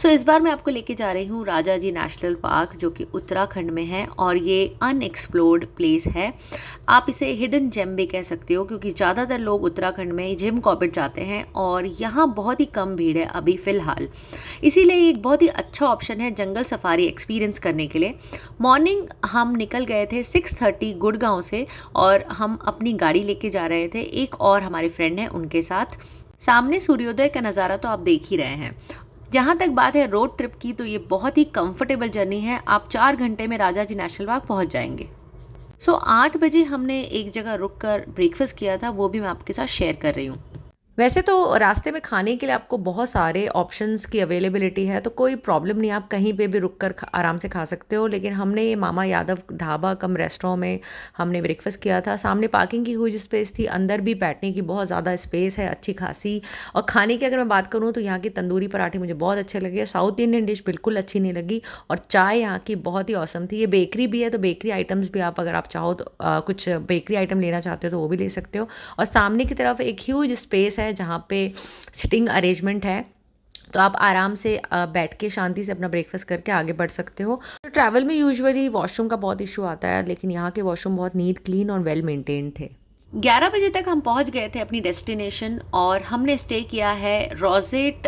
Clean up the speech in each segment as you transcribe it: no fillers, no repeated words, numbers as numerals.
इस बार मैं आपको लेके जा रही हूँ राजा जी नेशनल पार्क, जो कि उत्तराखंड में है और ये अनएक्सप्लोर्ड प्लेस है। आप इसे हिडन जेम भी कह सकते हो, क्योंकि ज़्यादातर लोग उत्तराखंड में जिम कॉर्बेट जाते हैं और यहाँ बहुत ही कम भीड़ है अभी फ़िलहाल। इसीलिए एक बहुत ही अच्छा ऑप्शन है जंगल सफारी एक्सपीरियंस करने के लिए। मॉर्निंग हम निकल गए थे 6:30 गुड़गांव से, और हम अपनी गाड़ी लेके जा रहे थे, एक और हमारे फ्रेंड हैं उनके साथ। सामने सूर्योदय का नज़ारा तो आप देख ही रहे हैं। जहाँ तक बात है रोड ट्रिप की, तो ये बहुत ही कंफर्टेबल जर्नी है। आप 4 घंटे में राजा जी नेशनल पार्क पहुँच जाएंगे। 8 बजे हमने एक जगह रुक कर ब्रेकफास्ट किया था, वो भी मैं आपके साथ शेयर कर रही हूँ। वैसे तो रास्ते में खाने के लिए आपको बहुत सारे ऑप्शंस की अवेलेबिलिटी है, तो कोई प्रॉब्लम नहीं, आप कहीं पे भी रुक कर आराम से खा सकते हो। लेकिन हमने ये मामा यादव ढाबा कम रेस्टोरेंट में हमने ब्रेकफास्ट किया था। सामने पार्किंग की हुई स्पेस थी, अंदर भी बैठने की बहुत ज़्यादा स्पेस है अच्छी खासी। और खाने की अगर मैं बात करूँ तो यहाँ की तंदूरी पराठे मुझे बहुत अच्छे लगे। साउथ इंडियन डिश बिल्कुल अच्छी नहीं लगी, और चाय यहाँ की बहुत ही औसम थी। ये बेकरी भी है, तो बेकरी आइटम्स भी आप अगर आप चाहो तो कुछ बेकरी आइटम लेना चाहते हो तो वो भी ले सकते हो। और सामने की तरफ एक ह्यूज स्पेस है जहाँ पे सिटिंग अरेंजमेंट है, तो आप आराम से बैठ के शांति से अपना ब्रेकफास्ट करके आगे बढ़ सकते हो। तो ट्रैवल में यूजुअली वॉशरूम का बहुत इशू आता है, लेकिन यहाँ के वॉशरूम बहुत नीट, क्लीन और वेल मेंटेन्ड थे। 11 बजे तक हम पहुंच गए थे अपनी डेस्टिनेशन, और हमने स्टे किया है रोजेट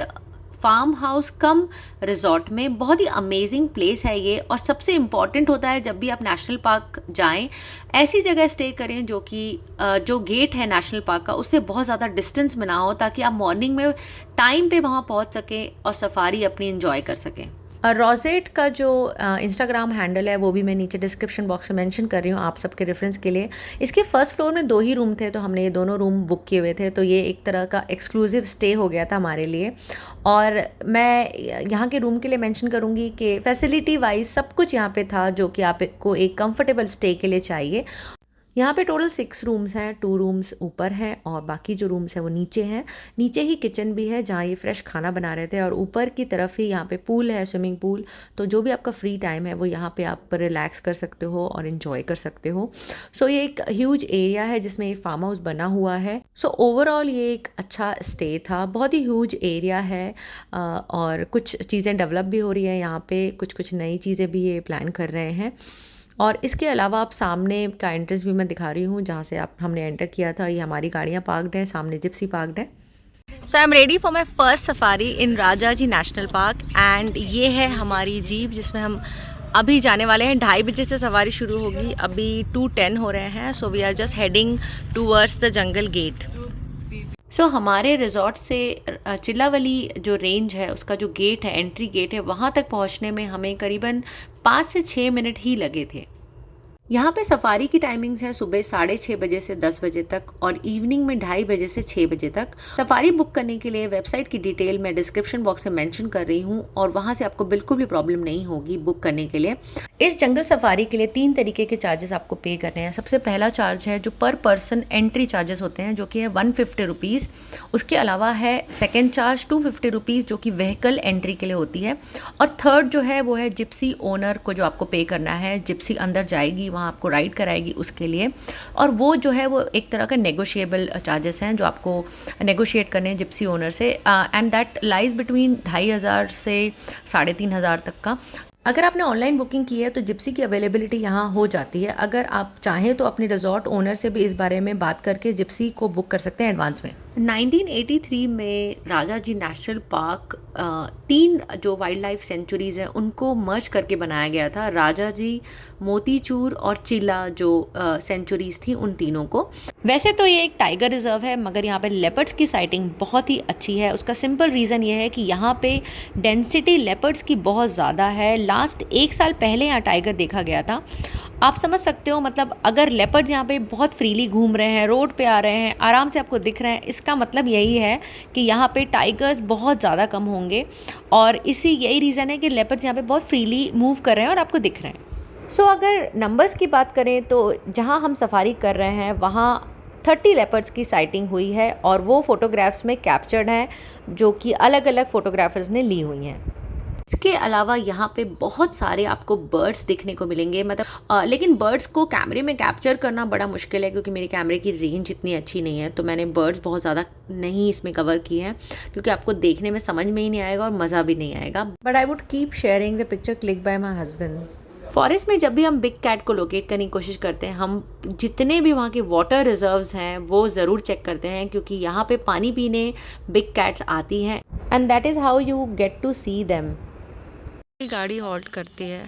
फार्म हाउस कम रिजॉर्ट में। बहुत ही अमेजिंग प्लेस है ये, और सबसे इम्पॉर्टेंट होता है जब भी आप नेशनल पार्क जाएं, ऐसी जगह स्टे करें जो कि जो गेट है नेशनल पार्क का उससे बहुत ज़्यादा डिस्टेंस में ना हो, ताकि आप मॉर्निंग में टाइम पे वहाँ पहुँच सकें और सफारी अपनी एंजॉय कर सकें। रोजेट का जो इंस्टाग्राम हैंडल है वो भी मैं नीचे डिस्क्रिप्शन बॉक्स में मेंशन कर रही हूँ आप सबके रेफरेंस के लिए। इसके फर्स्ट फ्लोर में 2 ही रूम थे, तो हमने ये दोनों रूम बुक किए हुए थे, तो ये एक तरह का एक्सक्लूसिव स्टे हो गया था हमारे लिए। और मैं यहाँ के रूम के लिए मेंशन करूँगी कि फैसिलिटी वाइज सब कुछ यहाँ पे था जो कि आपको एक कंफर्टेबल स्टे के लिए चाहिए। यहाँ पे टोटल 6 रूम्स हैं, 2 रूम्स ऊपर हैं और बाकी जो रूम्स हैं वो नीचे हैं। नीचे ही किचन भी है जहाँ ये फ्रेश खाना बना रहे थे, और ऊपर की तरफ ही यहाँ पे पूल है, स्विमिंग पूल। तो जो भी आपका फ्री टाइम है वो यहाँ पे आप रिलैक्स कर सकते हो और इन्जॉय कर सकते हो। ये एक ह्यूज एरिया है जिसमें ये फार्म हाउस बना हुआ है। ओवरऑल ये एक अच्छा स्टे था, बहुत ही ह्यूज एरिया है। और कुछ चीज़ें डेवलप भी हो रही है यहाँ पे, कुछ कुछ नई चीज़ें भी ये प्लान कर रहे हैं। और इसके अलावा आप सामने का एंट्रेंस भी मैं दिखा रही हूँ, जहाँ से हमने एंटर किया था। ये हमारी गाड़ियाँ पार्कड है, सामने जिप्सी पार्कड है। I am ready for my first safari in Rajaji national park, and ये है हमारी जीप जिसमें हम अभी जाने वाले हैं। 2:30 से सवारी शुरू होगी, अभी 2:10 हो रहे हैं। We are just heading towards the jungle gate. हमारे रिजॉर्ट से चिल्लावली जो रेंज है उसका जो गेट है, एंट्री गेट है, वहाँ तक पहुँचने में हमें करीबन 5 से 6 मिनट ही लगे थे। यहाँ पे सफारी की टाइमिंग्स हैं सुबह 6:30 बजे से 10 बजे तक, और इवनिंग में 2:30 बजे से 6 बजे तक। सफारी बुक करने के लिए वेबसाइट की डिटेल मैं डिस्क्रिप्शन बॉक्स में मेंशन कर रही हूँ, और वहाँ से आपको बिल्कुल भी प्रॉब्लम नहीं होगी बुक करने के लिए। इस जंगल सफारी के लिए 3 तरीके के चार्जेस आपको पे करने हैं। सबसे पहला चार्ज है जो पर पर्सन एंट्री चार्जेस होते हैं, जो कि है 150 रुपीज़। उसके अलावा है सेकेंड चार्ज 250 रुपीज़, जो कि व्हीकल एंट्री के लिए होती है। और थर्ड जो है वो है जिप्सी ओनर को जो आपको पे करना है। जिप्सी अंदर जाएगी, वहाँ आपको राइड कराएगी उसके लिए, और वो जो है वो एक तरह का नेगोशिएबल चार्जेस हैं जो आपको नेगोशिएट करने हैं जिप्सी ओनर से, एंड दैट लाइज बिटवीन 2500 से 3500 तक का। अगर आपने ऑनलाइन बुकिंग की है तो जिप्सी की अवेलेबिलिटी यहाँ हो जाती है। अगर आप चाहें तो अपने रिजॉर्ट ओनर से भी इस बारे में बात करके जिप्सी को बुक कर सकते हैं एडवांस में। 1983 में राजा जी नेशनल पार्क 3 जो वाइल्ड लाइफ सेंचुरीज़ हैं उनको मर्ज करके बनाया गया था। राजा जी, मोतीचूर और चिल्ला जो सेंचुरीज़ थी, उन तीनों को। वैसे तो ये एक टाइगर रिजर्व है, मगर यहाँ पे लेपर्ड्स की साइटिंग बहुत ही अच्छी है। उसका सिंपल रीज़न ये है कि यहाँ पे डेंसिटी लेपर्ड्स की बहुत ज़्यादा है। लास्ट 1 साल पहले यहाँ टाइगर देखा गया था। आप समझ सकते हो, मतलब अगर लेपर्ड्स यहाँ पे बहुत फ्रीली घूम रहे हैं, रोड पे आ रहे हैं, आराम से आपको दिख रहे हैं, इसका मतलब यही है कि यहाँ पे टाइगर्स बहुत ज़्यादा कम होंगे। और यही रीज़न है कि लेपर्ड्स यहाँ पे बहुत फ्रीली मूव कर रहे हैं और आपको दिख रहे हैं। अगर नंबर्स की बात करें तो जहाँ हम सफारी कर रहे हैं वहाँ 30 लेपर्ड्स की साइटिंग हुई है, और वो फ़ोटोग्राफ्स में कैप्चर्ड हैं जो कि अलग अलग फ़ोटोग्राफर्स ने ली हुई हैं। इसके अलावा यहाँ पे बहुत सारे आपको बर्ड्स दिखने को मिलेंगे, मतलब लेकिन बर्ड्स को कैमरे में कैप्चर करना बड़ा मुश्किल है क्योंकि मेरे कैमरे की रेंज इतनी अच्छी नहीं है, तो मैंने बर्ड्स बहुत ज़्यादा नहीं इसमें कवर किए हैं क्योंकि आपको देखने में समझ में ही नहीं आएगा और मज़ा भी नहीं आएगा। But I would keep sharing the picture click by my husband. Forest में जब भी हम बिग कैट को लोकेट करने की कोशिश करते हैं, हम जितने भी वहाँ के वाटर रिजर्व्स हैं वो ज़रूर चेक करते हैं क्योंकि यहाँ पे पानी पीने बिग कैट्स आती हैं, and that is how you get to see them. गाड़ी हॉल्ट करती है,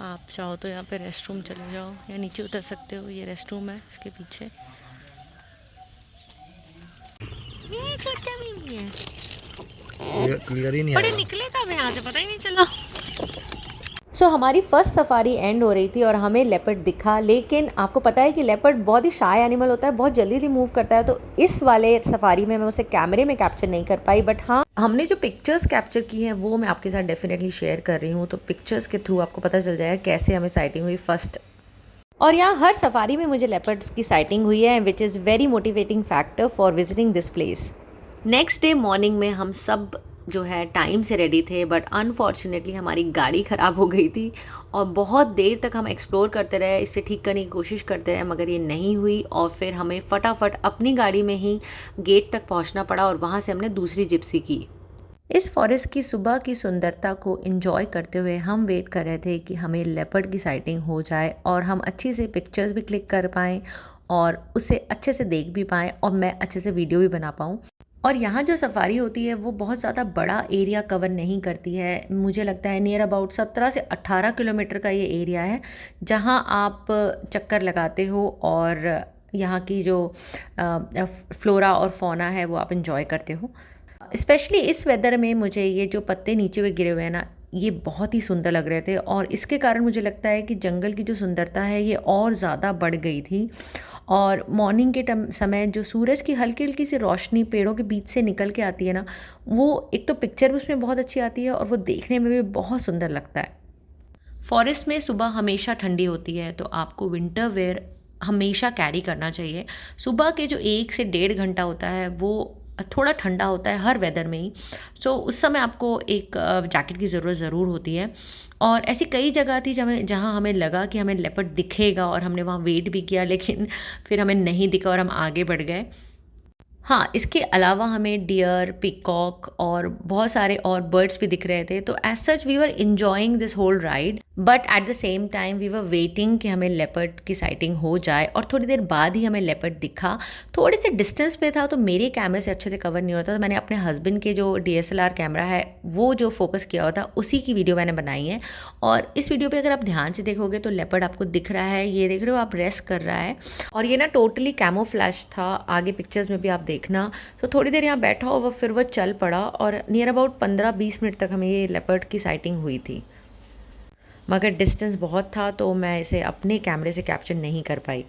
आप चाहो तो यहाँ पे रेस्ट रूम चले जाओ या नीचे उतर सकते हो, ये रेस्ट रूम है इसके पीछे। ये छोटा भी है, क्लियर ही नहीं बड़े आया। निकले कब यहाँ से पता ही नहीं चला। सो हमारी फर्स्ट सफारी एंड हो रही थी और हमें लेपर्ड दिखा, लेकिन आपको पता है कि लेपर्ड बहुत ही शाय एनिमल होता है, बहुत जल्दी मूव करता है, तो इस वाले सफारी में मैं उसे कैमरे में कैप्चर नहीं कर पाई। बट हाँ, हमने जो पिक्चर्स कैप्चर की हैं वो मैं आपके साथ डेफिनेटली शेयर कर रही हूँ, तो पिक्चर्स के थ्रू आपको पता चल जाएगा कैसे हमें साइटिंग हुई फर्स्ट। और यहाँ हर सफारी में मुझे लेपर्ड्स की साइटिंग हुई है, which is very motivating factor for visiting this place. Next day morning में हम सब जो है टाइम से रेडी थे, बट अनफॉर्चुनेटली हमारी गाड़ी ख़राब हो गई थी और बहुत देर तक हम एक्सप्लोर करते रहे, इसे ठीक करने की कोशिश करते रहे, मगर ये नहीं हुई और फिर हमें फटाफट अपनी गाड़ी में ही गेट तक पहुंचना पड़ा और वहाँ से हमने दूसरी जिप्सी की। इस फॉरेस्ट की सुबह की सुंदरता को एंजॉय करते हुए हम वेट कर रहे थे कि हमें लेपर्ड की साइटिंग हो जाए और हम अच्छी से पिक्चर्स भी क्लिक कर पाएँ और उसे अच्छे से देख भी पाएँ और मैं अच्छे से वीडियो भी बना पाऊँ। और यहाँ जो सफारी होती है वो बहुत ज़्यादा बड़ा एरिया कवर नहीं करती है, मुझे लगता है नियर अबाउट 17 से 18 किलोमीटर का ये एरिया है जहाँ आप चक्कर लगाते हो और यहाँ की जो फ्लोरा और फौना है वो आप इंजॉय करते हो। स्पेशली इस वेदर में मुझे ये जो पत्ते नीचे हुए गिरे हुए हैं ना, ये बहुत ही सुंदर लग रहे थे और इसके कारण मुझे लगता है कि जंगल की जो सुंदरता है ये और ज़्यादा बढ़ गई थी। और मॉर्निंग के समय जो सूरज की हल्की हल्की सी रोशनी पेड़ों के बीच से निकल के आती है ना, वो एक तो पिक्चर भी उसमें बहुत अच्छी आती है और वो देखने में भी बहुत सुंदर लगता है। फॉरेस्ट में सुबह हमेशा ठंडी होती है तो आपको विंटर वेयर हमेशा कैरी करना चाहिए। सुबह के जो 1 से 1.5 घंटा होता है वो थोड़ा ठंडा होता है हर वेदर में ही, सो उस समय आपको एक जैकेट की ज़रूरत ज़रूर होती है। और ऐसी कई जगह थी जहाँ हमें लगा कि हमें लेपर्ड दिखेगा और हमने वहाँ वेट भी किया, लेकिन फिर हमें नहीं दिखा और हम आगे बढ़ गए। हाँ, इसके अलावा हमें डियर, पीकॉक और बहुत सारे और बर्ड्स भी दिख रहे थे, तो as such we were enjoying this whole ride, but at the same time we were waiting कि हमें लेपर्ड की साइटिंग हो जाए। और थोड़ी देर बाद ही हमें लेपर्ड दिखा, थोड़े से डिस्टेंस पे था तो मेरे कैमरे से अच्छे से कवर नहीं होता, तो मैंने अपने हस्बैंड के जो DSLR कैमरा है वो जो फोकस किया हुआ था उसी की वीडियो मैंने बनाई है। और इस वीडियो पर अगर आप ध्यान से देखोगे तो लेपर्ड आपको दिख रहा है, ये देख रहे हो आप, रेस्ट कर रहा है और ये ना टोटली कैमोफ्लैश था, आगे पिक्चर्स में भी आप देखना। तो थोड़ी देर यहाँ बैठा और फिर वो चल पड़ा और नियर अबाउट 15-20 मिनट तक हमें ये लेपर्ड की साइटिंग हुई थी, मगर डिस्टेंस बहुत था तो मैं इसे अपने कैमरे से कैप्चर नहीं कर पाई।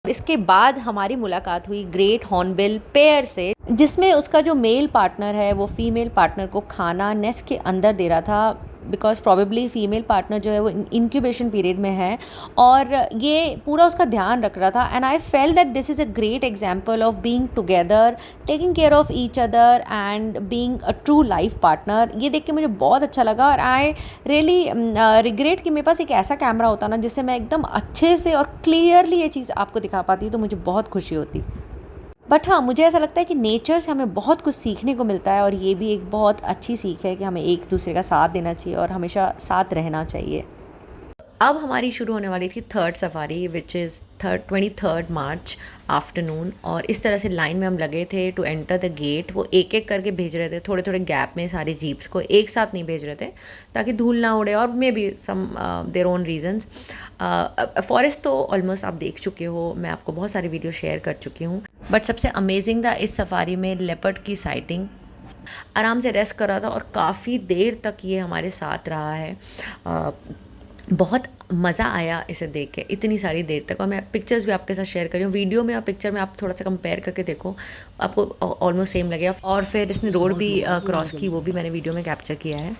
इसके बाद हमारी मुलाकात हुई ग्रेट हॉर्नबिल पेयर से, जिसमें उसका जो मेल पार्टनर है वो फीमेल पार्टनर को खाना नेस्ट के अंदर दे रहा था, बिकॉज प्रॉबेबली फीमेल पार्टनर जो है वो इंक्यूबेशन पीरियड में है और ये पूरा उसका ध्यान रख रहा था। And I fail that this is a great example of being together, taking care of each other and being a true life partner. ये देख के मुझे बहुत अच्छा लगा और आई रियली रिग्रेट कि मेरे पास एक ऐसा कैमरा होता ना जिससे मैं एकदम अच्छे से और क्लियरली ये चीज़ आपको दिखा पाती, तो मुझे बहुत खुशी होती। बट हाँ, मुझे ऐसा लगता है कि नेचर से हमें बहुत कुछ सीखने को मिलता है और ये भी एक बहुत अच्छी सीख है कि हमें एक दूसरे का साथ देना चाहिए और हमेशा साथ रहना चाहिए। अब हमारी शुरू होने वाली थी third safari, which is 23 March afternoon, और इस तरह से लाइन में हम लगे थे टू एंटर द गेट। वो एक एक करके भेज रहे थे, थोड़े थोड़े गैप में सारी जीप्स को एक साथ नहीं भेज रहे थे ताकि धूल ना उड़े, और maybe some their own reasons. Forest तो ऑलमोस्ट आप देख चुके हो, मैं आपको बहुत सारी वीडियो शेयर कर चुकी हूँ, बट सबसे अमेजिंग था इस सफारी में लेपर्ड की साइटिंग। आराम से रेस्ट कर रहा था और काफ़ी देर तक ये हमारे साथ रहा है। बहुत मज़ा आया इसे देख के इतनी सारी देर तक, और मैं पिक्चर्स भी आपके साथ शेयर कर रही हूँ। वीडियो में और पिक्चर में आप थोड़ा सा कंपेयर करके देखो, आपको ऑलमोस्ट सेम लगेगा। और फिर इसने रोड भी क्रॉस की, वो भी मैंने वीडियो में कैप्चर किया है।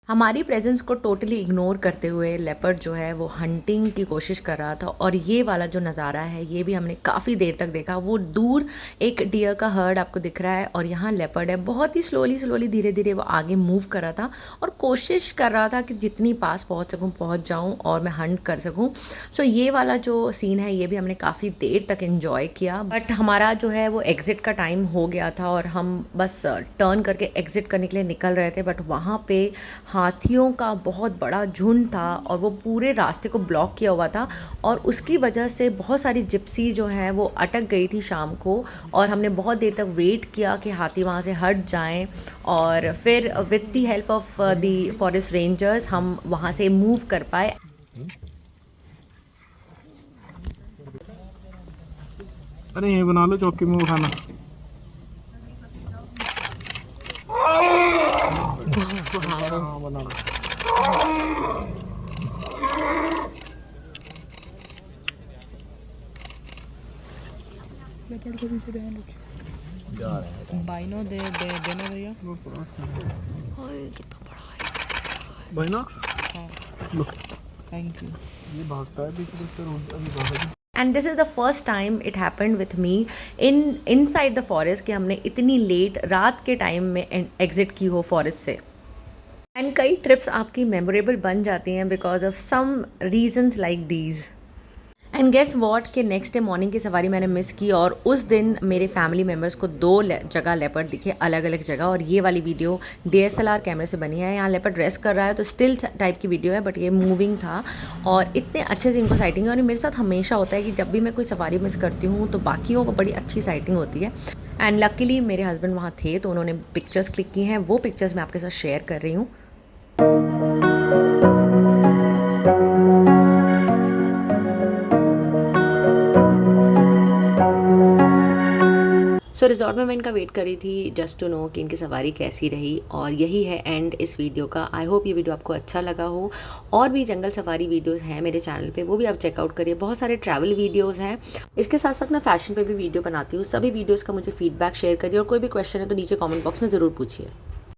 हमारी प्रेजेंस को टोटली इग्नोर करते हुए लेपर्ड जो है वो हंटिंग की कोशिश कर रहा था। और ये वाला जो नज़ारा है ये भी हमने काफ़ी देर तक देखा। वो दूर एक डियर का हर्ड आपको दिख रहा है और यहाँ लेपर्ड है। बहुत ही स्लोली धीरे धीरे वो आगे मूव कर रहा था और कोशिश कर रहा था कि जितनी पास पहुँच सकूँ पहुँच जाऊँ और मैं हंट कर सकूँ। सो ये वाला जो सीन है ये भी हमने काफ़ी देर तक इन्जॉय किया। बट हमारा जो है वो एग्ज़िट का टाइम हो गया था और हम बस टर्न करके एग्ज़िट करने के लिए निकल रहे थे। बट वहाँ पे हाथियों का बहुत बड़ा झुंड था और वो पूरे रास्ते को ब्लॉक किया हुआ था और उसकी वजह से बहुत सारी जिप्सी जो हैं वो अटक गई थी शाम को। और हमने बहुत देर तक वेट किया कि हाथी वहाँ से हट जाएं और फिर with the help of the forest rangers हम वहाँ से मूव कर पाए। अरे ये बना लो चौकी में वो खाना। हाँ बना लो। लेपर्ड को पीछे ध्यान रखिए। जा रहे हैं बाइनो दे दे देना भैया। ओए कितना बड़ा है बाइनो। हाँ लो थैंक यू। ये भागता है पीछे से अभी भागा। And this is the first time it happened with me inside the forest कि हमने इतनी लेट रात के टाइम में एग्ज़िट की हो फॉरेस्ट से। एंड कई ट्रिप्स आपकी मेमोरेबल बन जाती हैं because of some reasons like these. And guess what के नेक्स्ट डे मॉर्निंग की सवारी मैंने मिस की और उस दिन मेरे फैमिली मेम्बर्स को 2 जगह लेपर्ड दिखे, अलग अलग जगह। और ये वाली वीडियो DSLR कैमरे से बनी है। यहाँ लेपर्ड रेस्ट कर रहा है तो स्टिल टाइप की वीडियो है बट ये मूविंग था और इतने अच्छे से इनको साइटिंग है। और मेरे साथ हमेशा होता है कि जब भी मैं कोई सवारी मिस करती हूँ तो बाकियों को बड़ी अच्छी साइटिंग होती है। एंड लकीली मेरे हस्बैंड वहाँ थे तो उन्होंने पिक्चर्स क्लिक की हैं। वो पिक्चर्स मैं आपके साथ शेयर कर रही हूँ। सो रिजॉर्ट में मैं इनका वेट कर रही थी जस्ट टू नो कि इनकी सवारी कैसी रही। और यही है एंड इस वीडियो का। आई होप ये वीडियो आपको अच्छा लगा हो। और भी जंगल सफारी वीडियोस हैं मेरे चैनल पे, वो भी आप चेकआउट करिए। बहुत सारे ट्रैवल वीडियोस हैं। इसके साथ साथ मैं फैशन पे भी वीडियो बनाती हूँ। सभी वीडियोज़ का मुझे फीडबैक शेयर करिए और कोई भी क्वेश्चन है तो नीचे कॉमेंट बॉक्स में ज़रूर पूछिए।